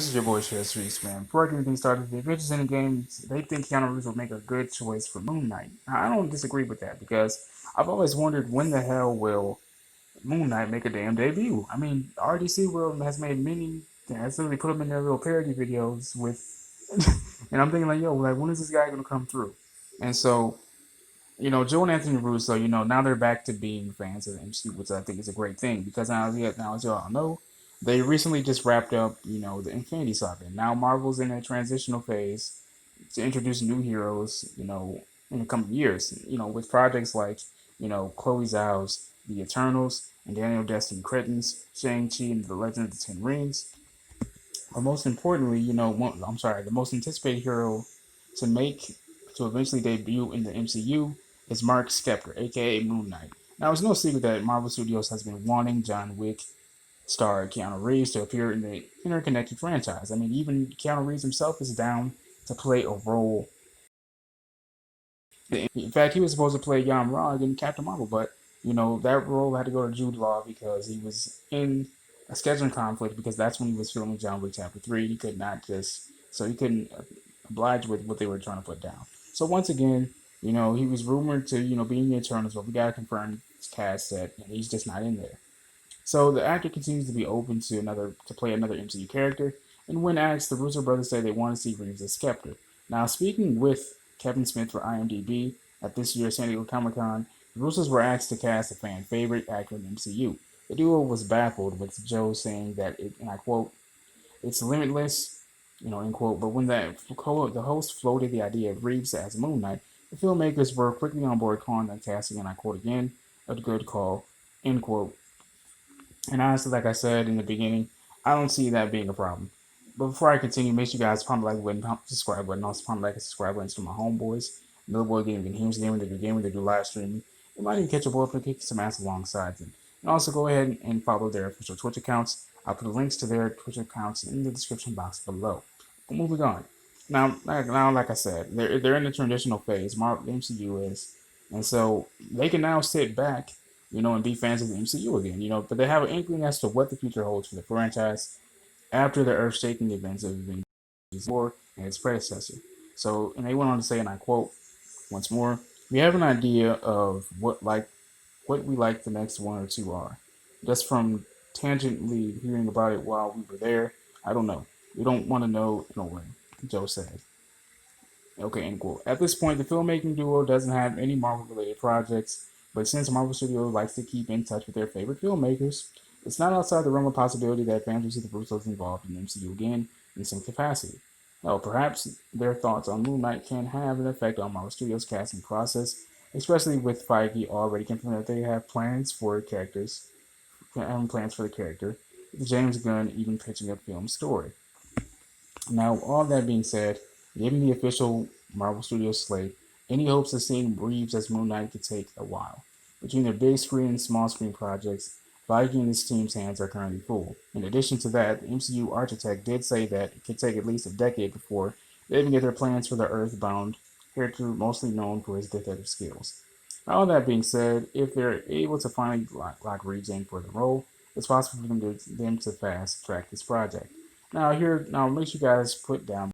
This is your boy Heemz Reeves, man. Before I get anything started, the Avengers Endgame, they think Keanu Reeves will make a good choice for Moon Knight. Now, I don't disagree with that because I've always wondered when the hell will Moon Knight make a damn debut. I mean, RDC World has made many, has literally put them in their little parody videos with, and I'm thinking like, yo, like when is this guy gonna come through? And so, Joe and Anthony Russo, now they're back to being fans of the MCU, which I think is a great thing because now as y'all know, they recently just wrapped up, the Infinity Saga. Now Marvel's in a transitional phase to introduce new heroes, in the coming years, with projects like, Chloe Zhao's The Eternals and Daniel Destiny Cretton's Shang-Chi and the Legend of the Ten Rings. But most importantly, the most anticipated hero to make to eventually debut in the MCU is Mark Skeptor, aka Moon Knight. Now, it's no secret that Marvel Studios has been wanting John Wick star Keanu Reeves to appear in the interconnected franchise. I mean, even Keanu Reeves himself is down to play a role. In fact, he was supposed to play Yamrog in Captain Marvel, but that role had to go to Jude Law because he was in a scheduling conflict because that's when he was filming John Wick Chapter 3. He could not he couldn't oblige with what they were trying to put down. So once again, he was rumored to be in the Eternals, but we gotta confirm his cast that he's just not in there. So the actor continues to be open to play another MCU character, and when asked, the Russo brothers say they want to see Reeves as Skeptor. Now, speaking with Kevin Smith for IMDb at this year's San Diego Comic-Con, the Russos were asked to cast a fan favorite actor in the MCU. The duo was baffled, with Joe saying that, and I quote, "It's limitless," end quote. But when the host floated the idea of Reeves as Moon Knight, the filmmakers were quickly on board, calling the casting, and I quote again, "a good call," end quote. And honestly, like I said in the beginning, I don't see that being a problem. But before I continue, make sure you guys pump the like button, pump the subscribe button, also pump the like and subscribe buttons to my homeboys, Millaboy Gaming and Heemz Gaming. They do gaming, they do live streaming. You might even catch a boy up and kick some ass alongside them. And also go ahead and follow their official Twitch accounts. I'll put the links to their Twitch accounts in the description box below. But moving on. Now, like I said, they're in the transitional phase. The MCU is, and so they can now sit back and be fans of the MCU again, but they have an inkling as to what the future holds for the franchise after the earth-shaking events of Avengers 4 and its predecessor. So, and they went on to say, and I quote once more, "We have an idea of what we like the next one or two are. Just from tangentially hearing about it while we were there, I don't know. We don't want to know in a way," Joe said. Okay, end quote. At this point, the filmmaking duo doesn't have any Marvel-related projects, but since Marvel Studios likes to keep in touch with their favorite filmmakers, it's not outside the realm of possibility that fans will see the Russos involved in the MCU again in some capacity. Hell, perhaps their thoughts on Moon Knight can have an effect on Marvel Studios' casting process, especially with Feige already confirming that they have plans for the character, with James Gunn even pitching a film story. Now, all that being said, given the official Marvel Studios slate, any hopes of seeing Reeves as Moon Knight could take a while. Between their big screen and small screen projects, Feige and his team's hands are currently full. In addition to that, the MCU architect did say that it could take at least a decade before they even get their plans for the Earthbound character, mostly known for his detective skills. All that being said, if they're able to finally lock Reeves in for the role, it's possible for them to fast track this project. Now make sure you guys put down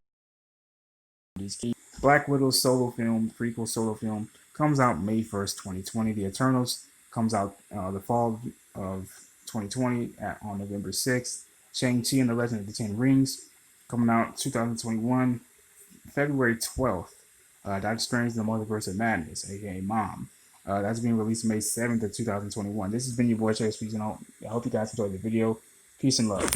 these keys. Black Widow's prequel solo film, comes out May 1st, 2020. The Eternals comes out the fall of 2020 on November 6th. Shang-Chi and the Legend of the Ten Rings, coming out 2021, February 12th. Doctor Strange and the Multiverse of Madness, aka Mom. That's being released May 7th of 2021. This has been your boy Chase Peace, and I hope you guys enjoyed the video. Peace and love.